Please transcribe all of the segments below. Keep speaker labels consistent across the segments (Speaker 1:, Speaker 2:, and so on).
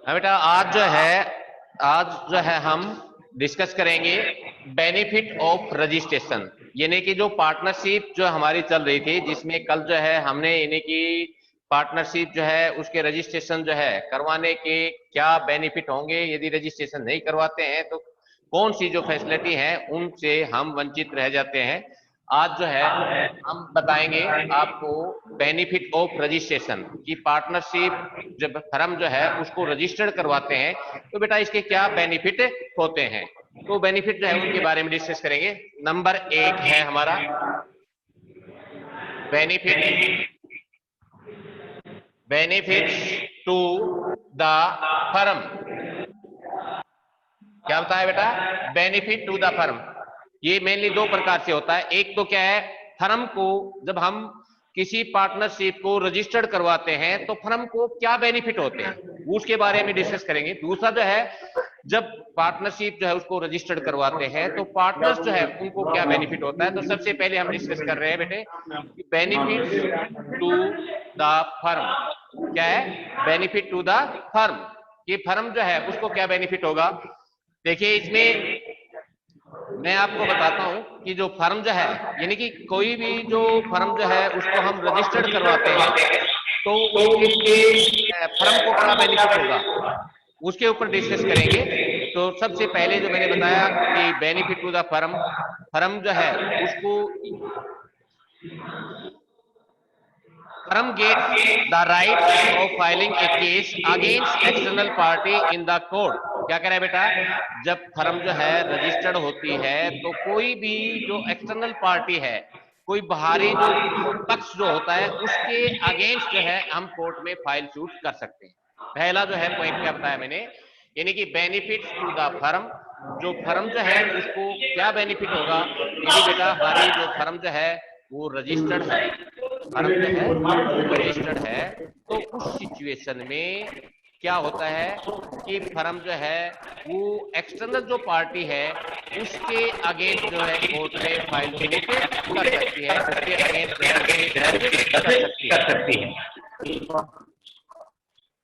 Speaker 1: बेटा आज जो है हम डिस्कस करेंगे बेनिफिट ऑफ रजिस्ट्रेशन, यानी कि जो पार्टनरशिप जो हमारी चल रही थी, जिसमें कल जो है हमने यानी कि पार्टनरशिप जो है उसके रजिस्ट्रेशन जो है करवाने के क्या बेनिफिट होंगे, यदि रजिस्ट्रेशन नहीं करवाते हैं तो कौन सी जो फैसिलिटी है उनसे हम वंचित रह जाते हैं। आज जो है हम बताएंगे आपको बेनिफिट ऑफ रजिस्ट्रेशन की पार्टनरशिप जब फर्म जो है उसको रजिस्टर्ड करवाते हैं तो बेटा इसके क्या बेनिफिट होते हैं। तो बेनिफिट जो है उनके बारे में डिस्कस करेंगे। नंबर 1 है हमारा बेनिफिट्स टू द फर्म। क्या होता है बेटा? Benefit to the firm. ये मेनली दो प्रकार से होता है। एक तो क्या है, फर्म को जब हम किसी पार्टनरशिप को रजिस्टर्ड करवाते हैं तो फर्म को क्या बेनिफिट होते हैं उसके बारे में डिस्कस करेंगे। दूसरा जो है, जब पार्टनरशिप जो है उसको रजिस्टर्ड करवाते हैं तो पार्टनर्स जो है उनको क्या बेनिफिट होता है। तो सबसे पहले हम डिस्कस कर रहे हैं बेटे बेनिफिट्स टू द फर्म। क्या है? Benefit to the firm. कि फर्म जो है उसको क्या बेनिफिट होगा। देखिए इसमें मैं आपको बताता हूं कि जो फर्म जो है, यानी कि कोई भी जो फर्म जो है उसको हम रजिस्टर्ड करवाते हैं तो उसके फर्म को क्या बेनिफिट होगा उसके ऊपर डिस्कस करेंगे। तो सबसे पहले जो मैंने बताया कि benefit to the firm, firm जो है उसको firm gets the right of filing a case against external party in the court. क्या कह रहा है बेटा? जब फर्म जो है रजिस्टर्ड होती है तो कोई भी जो एक्सटर्नल पार्टी है, कोई बाहरी जो पक्ष जो होता है उसके अगेंस्ट जो है हम कोर्ट में फाइल शूट कर सकते हैं। पहला जो है पॉइंट क्या बताया मैंने, यानी कि बेनिफिट्स टू द फर्म। जो फर्म जो है उसको क्या बेनिफिट होगा यदि बेटा हमारी जो फर्म जो है वो रजिस्टर्ड है, फर्म जो है वो रजिस्टर्ड है तो उस सिचुएशन में क्या होता है कि फर्म जो है वो एक्सटर्नल जो पार्टी है उसके अगेंस्ट जो है कोर्ट में फाइल शूट कर सकती है, उसके अगेंस्ट जो है केस दर्ज कर सकती है।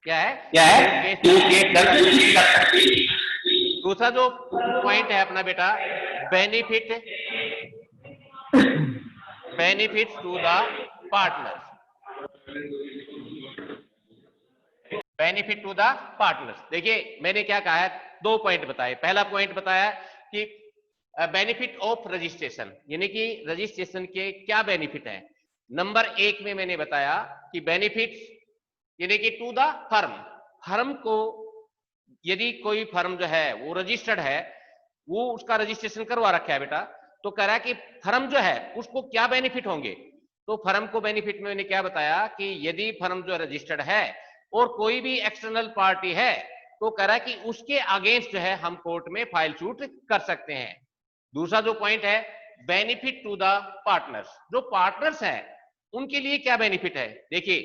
Speaker 1: क्या है? केस दर्ज कर सकती है। दूसरा जो पॉइंट है अपना बेटा benefits to the partners. Benefit to the partners. देखिए मैंने क्या कहा है, दो पॉइंट बताए। पहला पॉइंट बताया कि बेनिफिट ऑफ रजिस्ट्रेशन, यानी कि रजिस्ट्रेशन के क्या बेनिफिट है। नंबर 1 में मैंने बताया कि बेनिफिट्स यानी कि टू द फर्म, फर्म को यदि कोई फर्म जो है वो रजिस्टर्ड है, वो उसका रजिस्ट्रेशन करवा रखा है बेटा, तो कह रहा है कि फर्म जो है उसको क्या बेनिफिट होंगे। तो फर्म को बेनिफिट में मैंने क्या बताया कि यदि फर्म जो रजिस्टर्ड है और कोई भी एक्सटर्नल पार्टी है तो कह रहा है कि उसके अगेंस्ट जो है हम कोर्ट में फाइल शूट कर सकते हैं। दूसरा जो पॉइंट है बेनिफिट टू द पार्टनर्स, जो पार्टनर्स हैं उनके लिए क्या बेनिफिट है। देखिए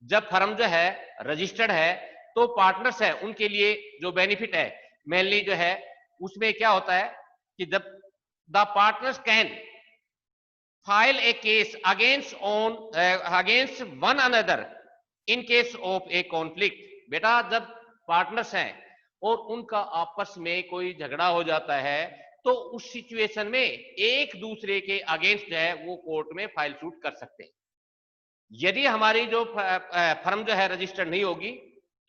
Speaker 1: जब फर्म जो है रजिस्टर्ड है तो पार्टनर्स है उनके लिए जो बेनिफिट है मेनली जो है उसमें क्या होता है कि जब the partners can file a case against one another in case of a conflict. बेटा जब पार्टनर्स हैं और उनका आपस में कोई झगड़ा हो जाता है तो उस सिचुएशन में एक दूसरे के अगेंस्ट जो है वो कोर्ट में फाइल शूट कर सकते हैं। यदि हमारी जो फर्म जो है रजिस्टर्ड नहीं होगी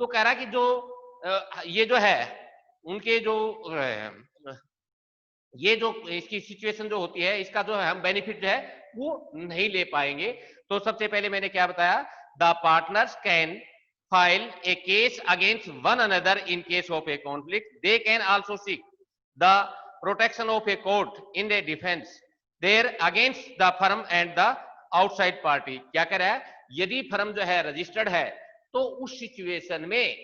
Speaker 1: तो कह रहा है कि जो ये जो है उनके जो ये जो इसकी सिचुएशन जो होती है इसका जो है हम बेनिफिट जो है वो नहीं ले पाएंगे। तो सबसे पहले मैंने क्या बताया, the partners can file a case against one another in case of a conflict. They can also seek the protection of a court in a defence there against the firm and the outside party. क्या कह रहा है, यदि firm जो है registered है तो उस सिचुएशन में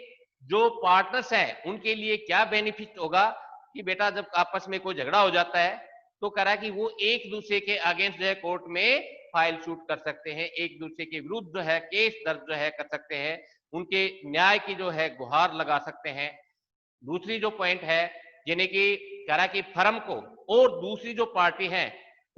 Speaker 1: जो पार्टनर्स हैं उनके लिए क्या बेनिफिट होगा कि बेटा जब आपस में कोई झगड़ा हो जाता है तो कह रहा है कि वो एक दूसरे के अगेंस्ट जो है कोर्ट में फाइल शूट कर सकते हैं, एक दूसरे के विरुद्ध जो है केस दर्ज जो है कर सकते हैं, उनके न्याय की जो है गुहार लगा सकते हैं। दूसरी जो पॉइंट है यानी कि कह रहा है कि फर्म को और दूसरी जो पार्टी है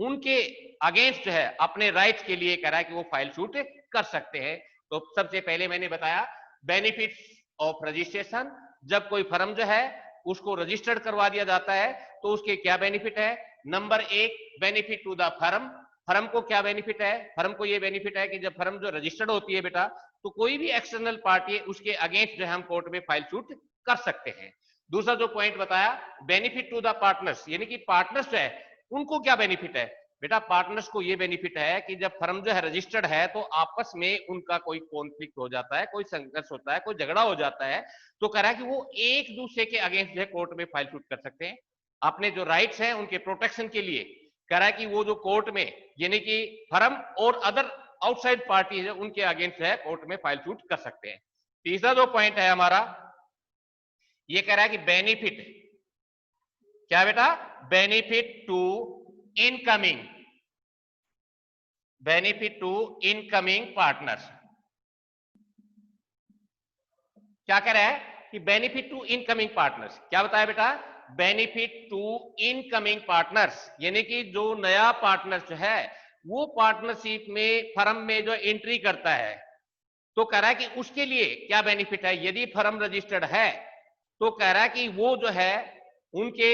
Speaker 1: उनके अगेंस्ट जो है अपने राइट्स के लिए कह रहा है कि वो फाइल शूट कर सकते हैं। तो सबसे पहले मैंने बताया बेनिफिट्स ऑफ रजिस्ट्रेशन, जब कोई फर्म जो है उसको रजिस्टर्ड करवा दिया जाता है तो उसके क्या बेनिफिट है। नंबर एक, benefit to the firm. Firm को क्या बेनिफिट है, फर्म को ये बेनिफिट है कि जब फर्म जो रजिस्टर्ड होती है बेटा, तो कोई भी एक्सटर्नल पार्टी है उसके अगेंस्ट जो है हम कोर्ट में फाइल शूट कर सकते हैं। दूसरा जो पॉइंट बताया बेनिफिट टू द पार्टनर्स, यानी कि पार्टनर्स जो है उनको क्या बेनिफिट है बेटा। पार्टनर्स को ये बेनिफिट है कि जब फर्म जो है रजिस्टर्ड है तो आपस में उनका कोई कॉन्फ्लिक्ट हो जाता है, कोई संघर्ष होता है, कोई झगड़ा हो जाता है, तो कह रहा है कि वो एक दूसरे के अगेंस्ट जो है कोर्ट में फाइल शूट कर सकते हैं अपने जो राइट्स हैं उनके प्रोटेक्शन के लिए। कह रहा है कि वो जो कोर्ट में यानी कि फर्म और अदर आउटसाइड पार्टी है उनके अगेंस्ट है कोर्ट में फाइल शूट कर सकते हैं। तीसरा जो पॉइंट है हमारा ये कह रहा है कि बेनिफिट, क्या बेटा, benefit to incoming, benefit to incoming partners. क्या कह रहा है कि बेनिफिट टू इनकमिंग पार्टनर्स, क्या बताया बेटा, बेनिफिट टू इनकमिंग पार्टनर्स, यानी कि जो नया पार्टनर जो है वो पार्टनरशिप में फर्म में जो एंट्री करता है तो कह रहा है कि उसके लिए क्या बेनिफिट है। यदि फर्म रजिस्टर्ड है तो कह रहा है कि वो जो है उनके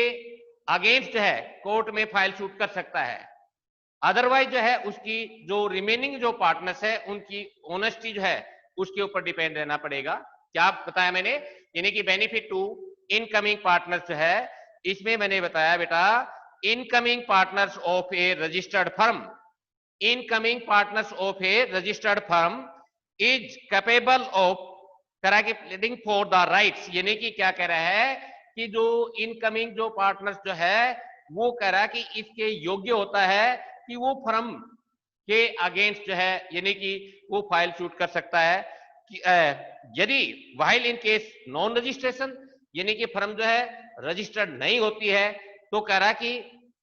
Speaker 1: अगेंस्ट है कोर्ट में फाइल शूट कर सकता है। अदरवाइज जो है उसकी जो रिमेनिंग जो पार्टनर्स है उनकी ऑनेस्टी जो है उसके ऊपर डिपेंड रहना पड़ेगा। क्या बताया मैंने, यानी कि बेनिफिट टू इनकमिंग पार्टनर्स जो है इसमें मैंने बताया बेटा incoming partners of A registered firm, incoming partners of A registered firm is capable of करा के प्लीडिंग फॉर द राइट्स, यानी कि क्या कह रहा है कि जो इनकमिंग जो पार्टनर्स जो है वो कह रहा है कि इसके योग्य होता है कि वो फर्म के अगेंस्ट जो है यानी कि वो फाइल शूट कर सकता है कि यदि while in case non registration, यानी कि फर्म जो है रजिस्टर्ड नहीं होती है तो कह रहा है कि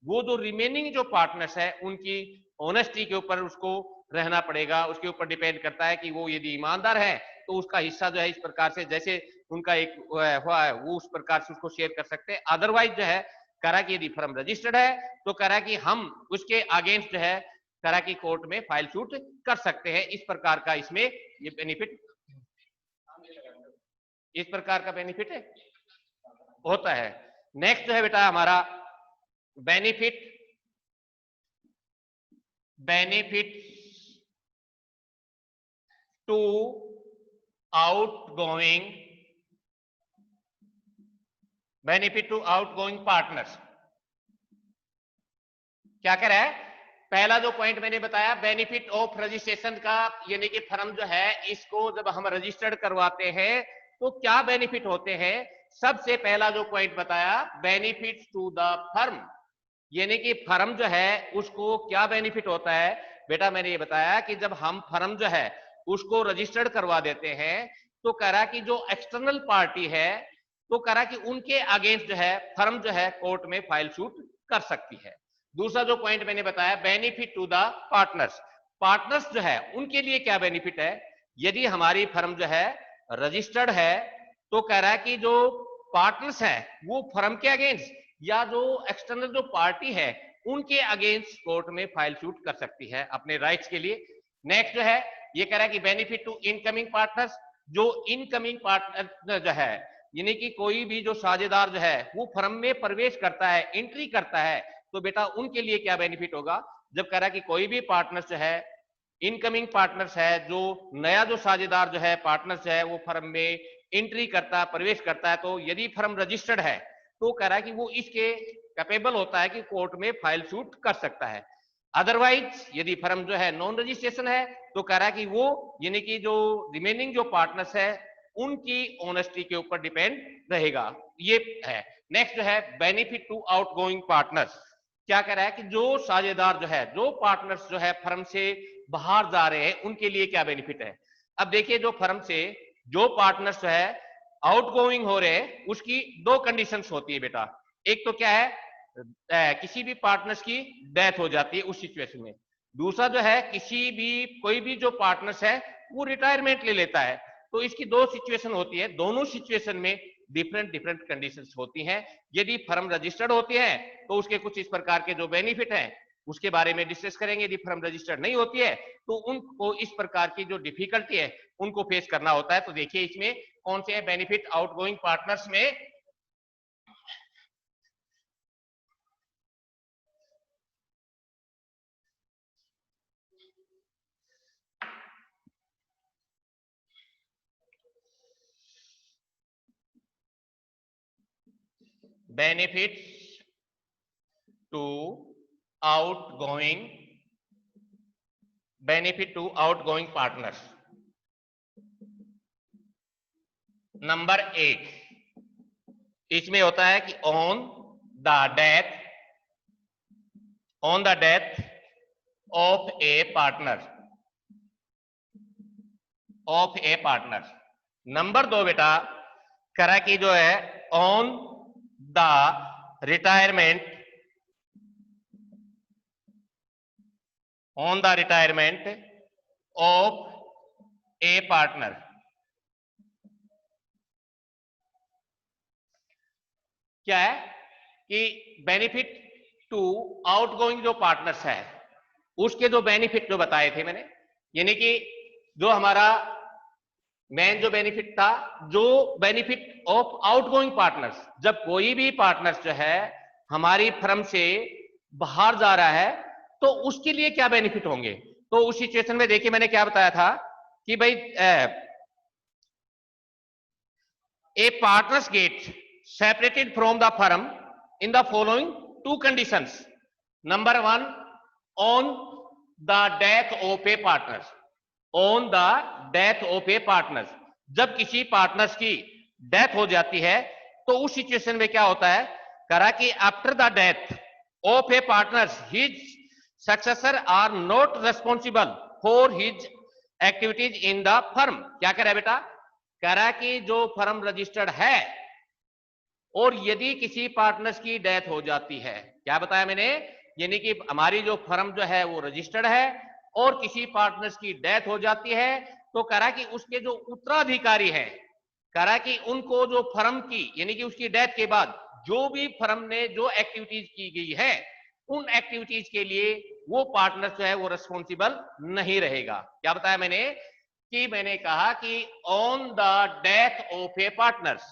Speaker 1: वो जो रिमेनिंग जो पार्टनर्स है उनकी ऑनेस्टी के ऊपर उसको रहना पड़ेगा, उसके ऊपर डिपेंड करता है कि वो यदि ईमानदार है तो उसका हिस्सा जो है इस प्रकार से जैसे उनका एक हुआ है वो उस प्रकार से उसको शेयर कर सकते हैं। अदरवाइज जो है कह रहा कि यदि फर्म रजिस्टर्ड है तो कह रहा कि हम उसके अगेंस्ट जो है कह रहा कि कोर्ट में फाइल शूट कर सकते हैं। इस प्रकार का इसमें ये बेनिफिट, इस प्रकार का बेनिफिट है होता है। नेक्स्ट जो है बेटा हमारा benefit, benefit to outgoing, benefit to outgoing partners. क्या कह रहा है, पहला जो पॉइंट मैंने बताया बेनिफिट ऑफ रजिस्ट्रेशन का, यानी कि फर्म जो है इसको जब हम रजिस्टर्ड करवाते हैं तो क्या बेनिफिट होते हैं। सबसे पहला जो पॉइंट बताया बेनिफिट टू द फर्म, यानी कि फर्म जो है उसको क्या बेनिफिट होता है। बेटा मैंने ये बताया कि जब हम फर्म जो है उसको रजिस्टर्ड करवा देते हैं तो कह रहा कि जो एक्सटर्नल पार्टी है तो कह रहा कि उनके अगेंस्ट जो है फर्म जो है कोर्ट में फाइल शूट कर सकती है। दूसरा जो पॉइंट मैंने बताया benefit to the partners, partners जो है उनके लिए क्या बेनिफिट है। यदि हमारी फर्म जो है रजिस्टर्ड है तो कह रहा है कि जो पार्टनर्स है वो फर्म के अगेंस्ट या जो एक्सटर्नल जो पार्टी है उनके अगेंस्ट कोर्ट में फाइल शूट कर सकती है अपने राइट्स के लिए। नेक्स्ट जो है ये कह रहा है कि बेनिफिट टू इनकमिंग पार्टनर्स, जो इनकमिंग पार्टनर जो है यानी कि कोई भी जो साझेदार जो है वो फर्म में प्रवेश करता है, एंट्री करता है, तो बेटा उनके लिए क्या बेनिफिट होगा। जब कह रहा है कि कोई भी पार्टनर्स जो है इनकमिंग पार्टनर्स है, जो नया जो साझेदार जो है पार्टनर्स है वो फर्म में एंट्री करता है, प्रवेश करता है, तो यदि फर्म रजिस्टर्ड है तो कह रहा है कि वो इसके कैपेबल होता है कि कोर्ट में फाइल शूट कर सकता है। अदरवाइज यदि फर्म जो है नॉन रजिस्ट्रेशन है तो कह रहा है कि वो यानी कि जो रिमेनिंग जो पार्टनर्स है उनकी ऑनेस्टी के ऊपर डिपेंड रहेगा, ये है। नेक्स्ट जो है बेनिफिट टू आउटगोइंग पार्टनर्स, क्या कह रहा है कि जो साझेदार जो है, जो पार्टनर्स जो है फर्म से बाहर जा रहे हैं उनके लिए क्या बेनिफिट है। अब देखिए जो फर्म से जो पार्टनर्स जो है आउटगोइंग हो रहे हैं उसकी दो कंडीशंस होती है बेटा। एक तो क्या है किसी भी पार्टनर्स की डेथ हो जाती है उस सिचुएशन में। दूसरा जो है किसी भी कोई भी जो पार्टनर्स है वो रिटायरमेंट ले लेता है। तो इसकी दो सिचुएशन होती है, दोनों सिचुएशन में डिफरेंट डिफरेंट कंडीशंस होती हैं। यदि फर्म रजिस्टर्ड होती है तो उसके कुछ इस प्रकार के जो बेनिफिट हैं उसके बारे में डिस्कस करेंगे। यदि फर्म रजिस्टर्ड नहीं होती है तो उनको इस प्रकार की जो डिफिकल्टी है उनको फेस करना होता है। तो देखिए इसमें कौन से हैं बेनिफिट आउटगोइंग पार्टनर्स में। Benefits to outgoing partners. Number 8 इसमें होता है कि on the death of a partner. Number 2 बेटा करा कि जो है on the retirement of a partner. क्या है कि बेनिफिट टू आउटगोइंग जो पार्टनर्स है उसके जो बेनिफिट जो बताए थे मैंने, यानी कि जो हमारा मेन जो बेनिफिट था, जो बेनिफिट ऑफ आउटगोइंग पार्टनर्स, जब कोई भी पार्टनर्स जो है हमारी फर्म से बाहर जा रहा है तो उसके लिए क्या बेनिफिट होंगे। तो उस सिचुएशन में देखिए मैंने क्या बताया था कि भाई a partners get separated from the firm in the following two conditions. Number 1, on the death of a partners. On the death of a partners, जब किसी पार्टनर्स की डेथ हो जाती है तो उस सिचुएशन में क्या होता है, करा कि after the death of a partners his successor are not responsible for his activities in the firm. क्या कह रहा है बेटा, कह रहा है कि जो फर्म रजिस्टर्ड है और यदि किसी पार्टनर्स की डेथ हो जाती है, क्या बताया मैंने, यानी कि हमारी जो फर्म जो है वो रजिस्टर्ड है और किसी पार्टनर्स की डेथ हो जाती है तो करा कि उसके जो उत्तराधिकारी है, करा कि उनको जो फर्म की यानी कि उसकी डेथ के बाद जो भी फर्म ने जो एक्टिविटीज की गई है उन एक्टिविटीज के लिए वो पार्टनर जो है वो रिस्पॉन्सिबल नहीं रहेगा। क्या बताया मैंने कि मैंने कहा कि on the death of a partners,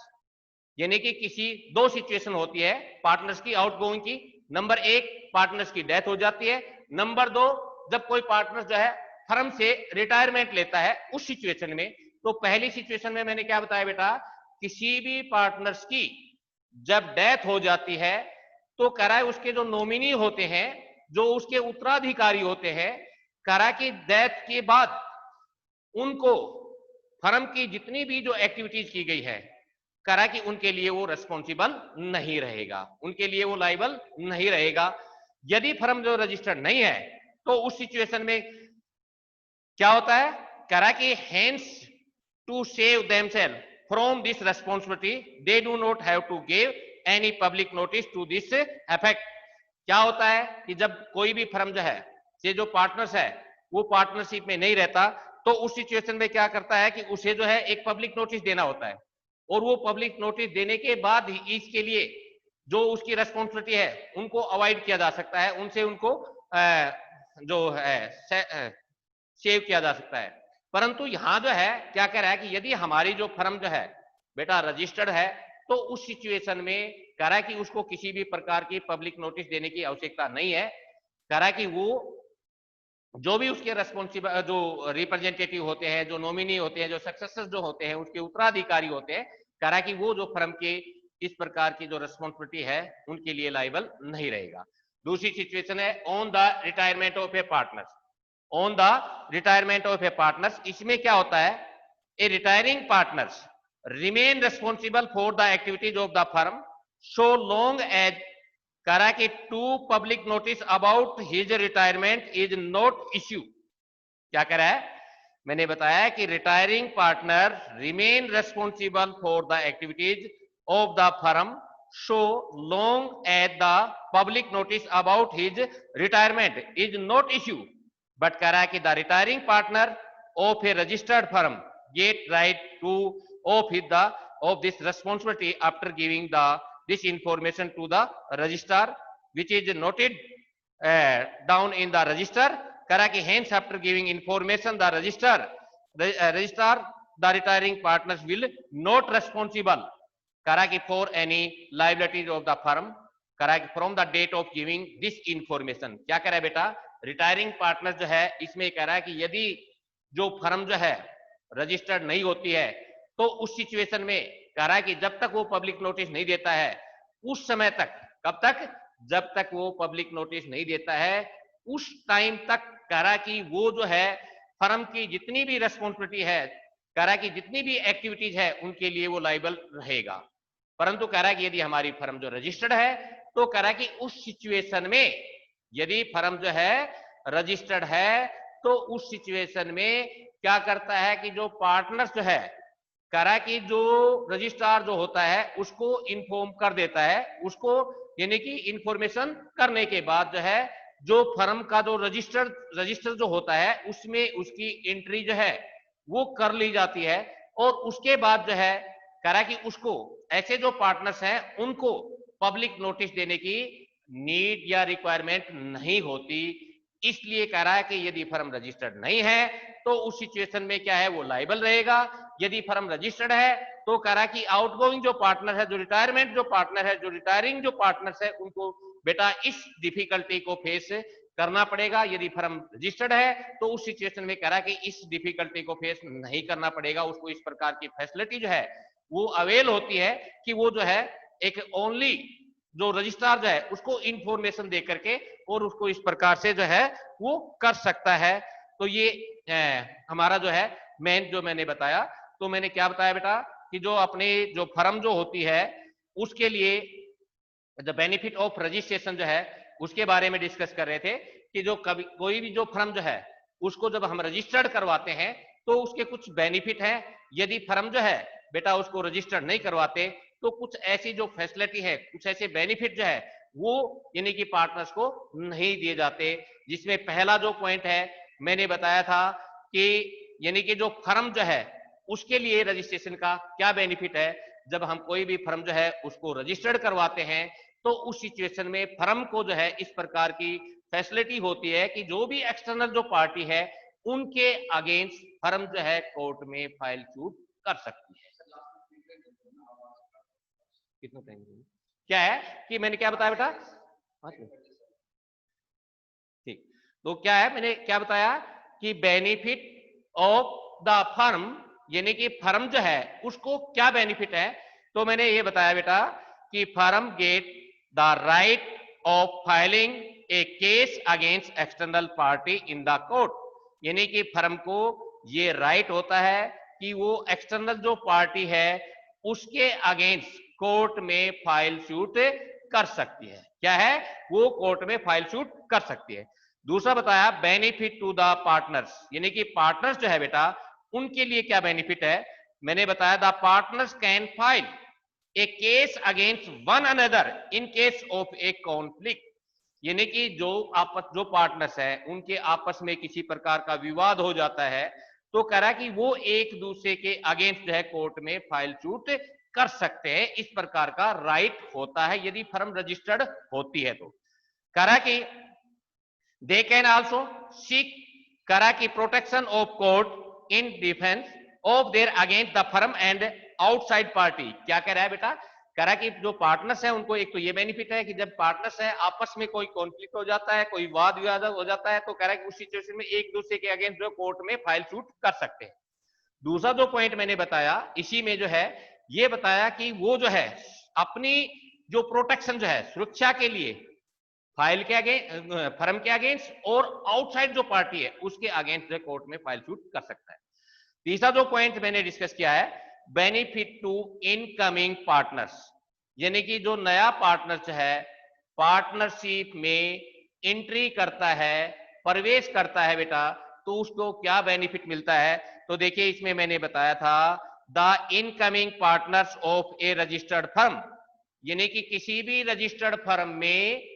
Speaker 1: यानी कि किसी दो सिचुएशन होती है पार्टनर्स की आउटगोइंग की। नंबर 1 पार्टनर्स की डेथ हो जाती है, नंबर 2 जब कोई पार्टनर जो है फर्म से रिटायरमेंट लेता है उस सिचुएशन में। तो पहली सिचुएशन में मैंने क्या बताया बेटा, किसी भी पार्टनर्स की जब डेथ हो जाती है तो कराए उसके जो नॉमिनी होते हैं, जो उसके उत्तराधिकारी होते हैं, करा की डेथ के बाद उनको फर्म की जितनी भी जो एक्टिविटीज की गई है करा कि उनके लिए वो रेस्पॉन्सिबल नहीं रहेगा, उनके लिए वो लाइबल नहीं रहेगा। यदि फर्म जो रजिस्टर्ड नहीं है तो उस सिचुएशन में क्या होता है, करा कि hence to save themselves from this responsibility they do not have to give any public notice to this effect. क्या होता है कि जब कोई भी फर्म जो है से जो पार्टनर्स है वो पार्टनरशिप में नहीं रहता तो उस सिचुएशन में क्या करता है कि उसे जो है एक पब्लिक नोटिस देना होता है और वो पब्लिक नोटिस देने के बाद ही इसके लिए जो उसकी रेस्पॉन्सिबिलिटी है उनको अवॉइड किया जा सकता है, उनसे उनको जो है सेव किया जा सकता है। परंतु यहां जो है क्या कह रहा है कि यदि हमारी जो फर्म जो है बेटा रजिस्टर्ड है तो उस सिचुएशन में कह रहा है कि उसको किसी भी प्रकार की पब्लिक नोटिस देने की आवश्यकता नहीं है। कह रहा है कि वो जो भी उसके रेस्पॉन्सिबल जो रिप्रेजेंटेटिव होते हैं, जो नॉमिनी होते हैं, जो सक्सेसर जो होते हैं, उसके उत्तराधिकारी होते हैं, कह रहा है कि वो जो फर्म के इस प्रकार की जो रेस्पॉन्सिबिलिटी है उनके लिए लाइबल नहीं रहेगा। दूसरी सिचुएशन है on the retirement of a partner. On the retirement of a partners, इसमें क्या होता है, a retiring partners remain responsible for the activities of the firm so long as करा कि to public notice about his retirement is not issue. क्या कह रहा है, मैंने बताया कि retiring partner remain responsible for the activities of the firm so long as the public notice about his retirement is not issue. But कह रहा है कि the retiring partner of A registered firm get right two of this responsibility after giving the this information to the registrar which is noted down in the register, करा कि hence after giving information the registrar the retiring partners will not responsible, करा कि for any liabilities of the firm, करा कि from the date of giving this information। क्या कह रहा है बेटा, रिटायरिंग पार्टनर जो है इसमें कह रहा है कि यदि जो फर्म जो है रजिस्टर्ड नहीं होती है तो उस सिचुएशन में कह रहा है कि जब तक वो पब्लिक नोटिस नहीं देता है उस समय तक, कब तक, जब तक वो पब्लिक नोटिस नहीं देता है उस टाइम तक कह रहा है कि वो जो है फर्म की जितनी भी रेस्पॉन्सिबिलिटी है, कह रहा है कि जितनी भी एक्टिविटीज है उनके लिए वो लाइबल रहेगा। परंतु कह रहा है कि यदि हमारी फर्म जो रजिस्टर्ड है तो कह रहा है कि उस सिचुएशन में यदि फर्म जो है रजिस्टर्ड है तो उस सिचुएशन में क्या करता है कि जो पार्टनर्स जो है कह रहा है कि जो रजिस्ट्रार जो होता है उसको इन्फॉर्म कर देता है, उसको यानी कि इंफॉर्मेशन करने के बाद जो है जो फर्म का जो रजिस्टर जो होता है उसमें उसकी एंट्री जो है वो कर ली जाती है और उसके बाद जो है कह रहा है कि उसको ऐसे जो पार्टनर्स हैं उनको पब्लिक नोटिस देने की नीड या रिक्वायरमेंट नहीं होती। इसलिए कह रहा है कि यदि फर्म रजिस्टर्ड नहीं है तो उस सिचुएशन में क्या है वो लायबल रहेगा। यदि फर्म रजिस्टर्ड है तो कह रहा है कि आउटगोइंग जो पार्टनर है, जो रिटायरमेंट जो पार्टनर है, जो रिटायरिंग जो पार्टनर्स है उनको बेटा इस डिफिकल्टी को फेस करना पड़ेगा। यदि फर्म रजिस्टर्ड है तो उस सिचुएशन में कह रहा है कि इस डिफिकल्टी को फेस नहीं करना पड़ेगा, उसको इस प्रकार की फैसिलिटी जो है वो अवेल होती है कि वो जो है एक ओनली जो रजिस्ट्रार जो है उसको इंफॉर्मेशन दे करके और उसको इस प्रकार से जो है वो कर सकता है। तो ये हमारा जो है मेन जो मैंने बताया, तो मैंने क्या बताया बेटा कि जो अपने जो फर्म जो होती है उसके लिए द बेनिफिट ऑफ रजिस्ट्रेशन जो है उसके बारे में डिस्कस कर रहे थे कि जो कभी कोई भी जो फर्म जो है उसको जब हम रजिस्टर्ड करवाते हैं तो उसके कुछ बेनिफिट हैं। यदि फर्म जो है बेटा उसको रजिस्टर्ड नहीं करवाते तो कुछ ऐसी जो फैसिलिटी है, कुछ ऐसे बेनिफिट जो है वो यानी कि पार्टनर्स को नहीं दिए जाते। जिसमें पहला जो पॉइंट है मैंने बताया था कि यानी कि जो फर्म जो है उसके लिए रजिस्ट्रेशन का क्या बेनिफिट है। जब हम कोई भी फर्म जो है उसको रजिस्टर्ड करवाते हैं तो उस सिचुएशन में फर्म को जो है इस प्रकार की फैसिलिटी होती है कि जो भी एक्सटर्नल जो पार्टी है उनके अगेंस्ट फर्म जो है कोर्ट में फाइल शूट कर सकती है। कितना टाइम क्या है कि मैंने क्या बताया बेटा, ठीक, तो क्या है मैंने क्या बताया कि बेनिफिट ऑफ द फर्म यानी कि फर्म जो है उसको क्या बेनिफिट है। तो मैंने ये बताया बेटा कि firm get the right of filing a case against external party in the court, यानी कि फर्म को ये राइट होता है कि वो एक्सटर्नल जो पार्टी है उसके अगेंस्ट कोर्ट में फाइल शूट कर सकती है। क्या है वो कोर्ट में फाइल शूट कर सकती है। दूसरा बताया बेनिफिट टू द पार्टनर्स, यानी कि पार्टनर्स जो है बेटा उनके लिए क्या बेनिफिट है। मैंने बताया the partners can file a case against one another in case of a conflict, यानी कि जो पार्टनर्स है उनके आपस में किसी प्रकार का विवाद हो जाता है तो कह रहा है कि वो एक दूसरे के अगेंस्ट जो है कोर्ट में फाइल शूट कर सकते हैं। इस प्रकार का राइट होता है यदि फर्म रजिस्टर्ड होती है। तो कह रहा है कि दे कैन आल्सो सीक, कह रहा है कि protection of court in defence of their against the firm and outside party. क्या कह रहा है बेटा, कह रहा है कि जो पार्टनर्स है उनको एक तो ये बेनिफिट है कि जब पार्टनर्स है आपस में कोई कॉन्फ्लिक्ट हो जाता है, कोई वाद विवाद हो जाता है तो कह रहा है कि उस सिचुएशन में एक दूसरे के अगेंस्ट जो कोर्ट में फाइल शूट कर सकते हैं। दूसरा जो पॉइंट मैंने बताया इसी में जो है ये बताया कि वो जो है अपनी जो प्रोटेक्शन जो है सुरक्षा के लिए फाइल के अगेंस्ट, फर्म के अगेंस्ट और आउटसाइड जो पार्टी है उसके अगेंस्ट कोर्ट में फाइल शूट कर सकता है। तीसरा जो पॉइंट मैंने डिस्कस किया है बेनिफिट टू इनकमिंग पार्टनर्स, यानी कि जो नया पार्टनर है पार्टनरशिप में एंट्री करता है, प्रवेश करता है बेटा, तो उसको क्या बेनिफिट मिलता है। तो देखिए इसमें मैंने बताया था the incoming partners of A registered firm, यानी कि किसी भी रजिस्टर्ड फर्म में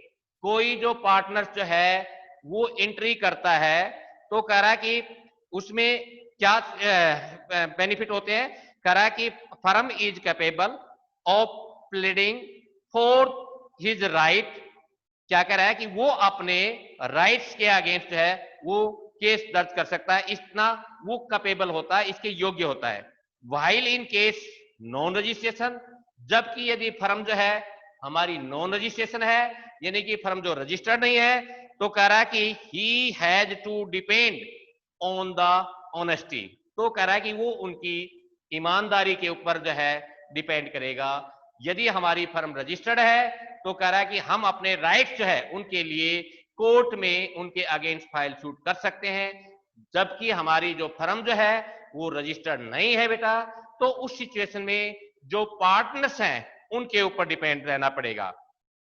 Speaker 1: कोई जो पार्टनर जो है वो एंट्री करता है तो कह रहा है कि उसमें क्या बेनिफिट होते हैं। कह रहा है कि firm is capable of pleading for his right क्या कह रहा है कि वो अपने राइट्स के अगेंस्ट है वो केस दर्ज कर सकता है, इतना वो कैपेबल होता है, इसके योग्य होता है। While in case non registration, जबकि यदि फर्म जो है हमारी नॉन रजिस्ट्रेशन है, यानी कि फर्म जो रजिस्टर्ड नहीं है, तो कह रहा है कि he has to depend on the honesty, तो कह रहा है कि वो उनकी ईमानदारी के ऊपर जो है डिपेंड करेगा। यदि हमारी फर्म रजिस्टर्ड है तो कह रहा है कि हम अपने राइट्स जो है उनके लिए कोर्ट में उनके अगेंस्ट फाइल शूट कर सकते हैं, जबकि हमारी जो फर्म जो है वो रजिस्टर्ड नहीं है बेटा, तो उस सिचुएशन में जो पार्टनर्स हैं उनके ऊपर डिपेंड रहना पड़ेगा।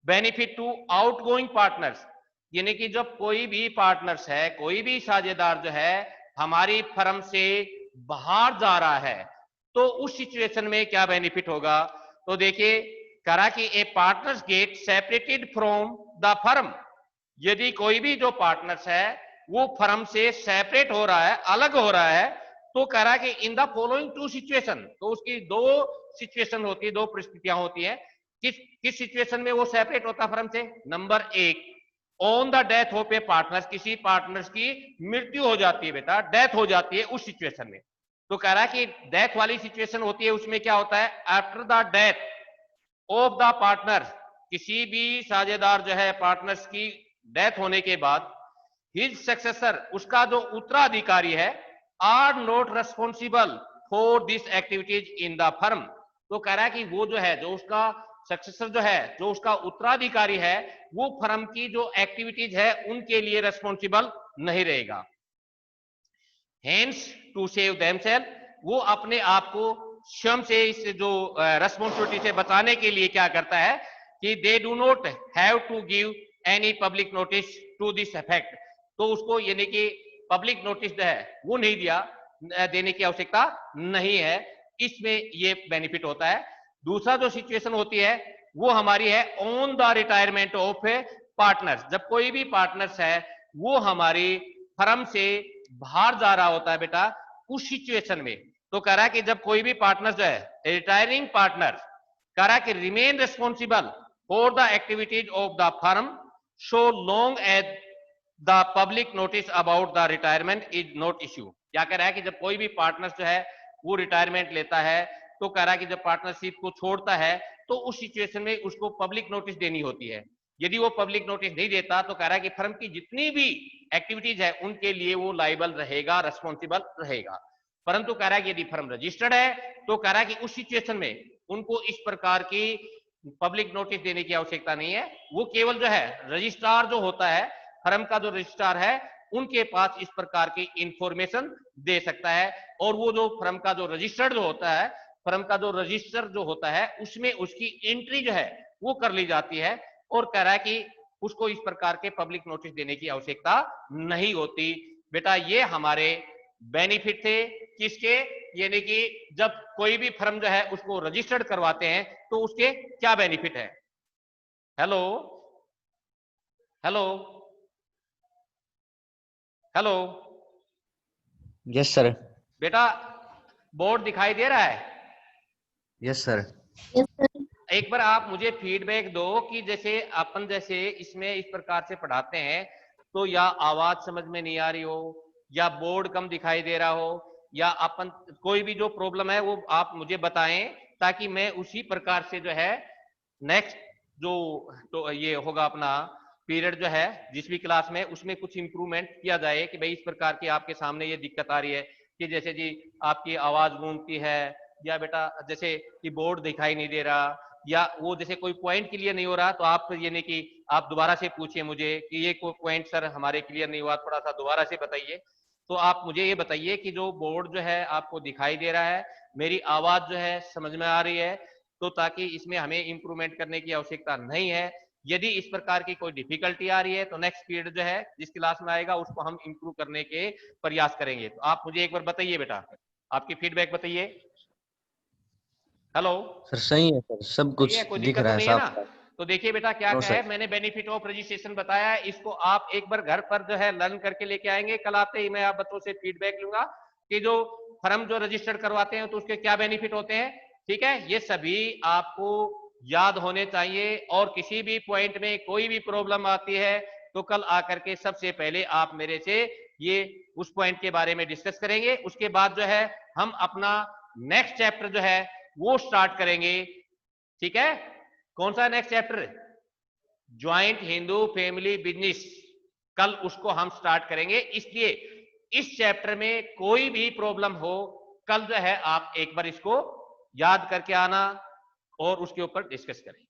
Speaker 1: बेनिफिट टू आउटगोइंग पार्टनर्स, यानी कि जब कोई भी पार्टनर्स है, कोई भी साझेदार जो है हमारी फर्म से बाहर जा रहा है, तो उस सिचुएशन में क्या बेनिफिट होगा। तो देखिए करा कि a partners get separated from the firm, यदि कोई भी जो पार्टनर्स है वो फर्म से सेपरेट हो रहा है, अलग हो रहा है, तो कह रहा है कि in the following two situation, तो उसकी दो सिचुएशन होती है, दो परिस्थितियां होती है। किस किस सिचुएशन में वो सेपरेट होता है फर्म से। नंबर एक, on the death of a partners, किसी पार्टनर्स की मृत्यु हो जाती है बेटा, डेथ हो जाती है उस सिचुएशन में। तो कह रहा है कि डेथ वाली सिचुएशन होती है, उसमें क्या होता है, after the death of the partner, किसी भी साझेदार जो है पार्टनर्स की डेथ होने के बाद, हिज सक्सेसर, उसका जो उत्तराधिकारी है, are not responsible for this activities in the firm, तो कह रहा है कि वो जो है, जो उसका सक्सेसर जो है, जो उसका उत्तराधिकारी है, वो फर्म की जो एक्टिविटीज है उनके लिए रेस्पॉन्सिबल नहीं रहेगा। हेंस टू सेव देमसेल्फ, वो अपने आप को स्वयं से इस जो रेस्पॉन्सिबिलिटी से बचाने के लिए क्या करता है कि they do not have to give any public notice to this effect, तो उसको यानी कि पब्लिक नोटिस जो है वो नहीं दिया, देने की आवश्यकता नहीं है, इसमें ये बेनिफिट होता है। दूसरा जो सिचुएशन होती है वो हमारी है on the retirement of a partners, जब कोई भी पार्टनर्स है वो हमारी फर्म से बाहर जा रहा होता है बेटा, उस सिचुएशन में तो कह रहा है कि जब कोई भी पार्टनर जो है रिटायरिंग पार्टनर, कह रहा है कि remain responsible for the activities of the firm so long as the public notice about the retirement is not issue. क्या कह रहा है कि जब कोई भी पार्टनर जो है वो रिटायरमेंट लेता है, तो कह रहा है कि जब पार्टनरशिप को छोड़ता है तो उस सिचुएशन में उसको पब्लिक नोटिस देनी होती है। यदि वो पब्लिक नोटिस नहीं देता तो कह रहा है कि फर्म की जितनी भी एक्टिविटीज है उनके लिए वो लाइबल रहेगा, रेस्पॉन्सिबल रहेगा। परंतु कह रहा है कि यदि फर्म रजिस्टर्ड है तो कह रहा है कि उस सिचुएशन में उनको इस प्रकार की पब्लिक नोटिस देने की आवश्यकता नहीं है, वो केवल जो है रजिस्ट्रार जो होता है, फर्म का जो रजिस्ट्रार है, उनके पास इस प्रकार की इंफॉर्मेशन दे सकता है, और वो जो फर्म का जो रजिस्टर्ड जो होता है, फर्म का जो रजिस्टर जो होता है उसमें उसकी एंट्री जो है वो कर ली जाती है, और कह रहा है कि उसको इस प्रकार के पब्लिक नोटिस देने की आवश्यकता नहीं होती। बेटा ये हमारे बेनिफिट थे किसके, यानी कि जब कोई भी फर्म जो है उसको रजिस्टर्ड करवाते हैं तो उसके क्या बेनिफिट है। Hello hello hello,
Speaker 2: yes sir.
Speaker 1: बेटा बोर्ड दिखाई दे रहा है।
Speaker 2: Yes sir.
Speaker 1: एक बार आप मुझे फीडबैक दो कि जैसे अपन जैसे इसमें इस प्रकार से पढ़ाते हैं तो या आवाज समझ में नहीं आ रही हो, या बोर्ड कम दिखाई दे रहा हो, या अपन कोई भी जो प्रॉब्लम है वो आप मुझे बताएं, ताकि मैं उसी प्रकार से जो है नेक्स्ट जो तो ये होगा अपना पीरियड जो है जिस भी क्लास में, उसमें कुछ इंप्रूवमेंट किया जाए कि भाई इस प्रकार की आपके सामने ये दिक्कत आ रही है कि जैसे जी आपकी आवाज गूंजती है, या बेटा जैसे कि बोर्ड दिखाई नहीं दे रहा, या वो जैसे कोई पॉइंट क्लियर नहीं हो रहा, तो आप ये नहीं कि आप दोबारा से पूछिए मुझे कि ये कोई पॉइंट सर हमारे क्लियर नहीं हुआ, थोड़ा सा दोबारा से बताइए। तो आप मुझे ये बताइए कि जो बोर्ड जो है आपको दिखाई दे रहा है, मेरी आवाज जो है समझ में आ रही है, तो ताकि इसमें हमें इंप्रूवमेंट करने की आवश्यकता नहीं है। यदि इस प्रकार की कोई डिफिकल्टी आ रही है तो नेक्स्ट पीरियड जो है जिस क्लास में आएगा उसको हम इंप्रूव करने के प्रयास करेंगे। तो आप मुझे एक बार बताइए बेटा, आपकी फीडबैक बताइए। हेलो
Speaker 2: सर सही है सर, सब
Speaker 1: ठीक
Speaker 2: कुछ
Speaker 1: है, कोई
Speaker 2: दिख
Speaker 1: दिक्कत
Speaker 2: रहा
Speaker 1: तो
Speaker 2: है
Speaker 1: नहीं है ना।
Speaker 2: साफ साफ।
Speaker 1: तो देखिए बेटा क्या
Speaker 2: नो
Speaker 1: क्या
Speaker 2: सर।
Speaker 1: है, मैंने बेनिफिट ऑफ रजिस्ट्रेशन बताया है, इसको आप एक बार घर पर जो है लर्न करके लेके आएंगे। कल आते ही मैं आप बच्चों से फीडबैक लूंगा कि जो फर्म जो रजिस्टर्ड करवाते हैं तो उसके क्या बेनिफिट होते हैं। ठीक है, ये सभी आपको याद होने चाहिए, और किसी भी पॉइंट में कोई भी प्रॉब्लम आती है तो कल आकर के सबसे पहले आप मेरे से ये उस पॉइंट के बारे में डिस्कस करेंगे। उसके बाद जो है हम अपना नेक्स्ट चैप्टर जो है वो स्टार्ट करेंगे। ठीक है, कौन सा next chapter? Joint Hindu family business, कल उसको हम स्टार्ट करेंगे। इसलिए इस चैप्टर में कोई भी प्रॉब्लम हो, कल जो है आप एक बार इसको याद करके आना और उसके ऊपर डिस्कस करें।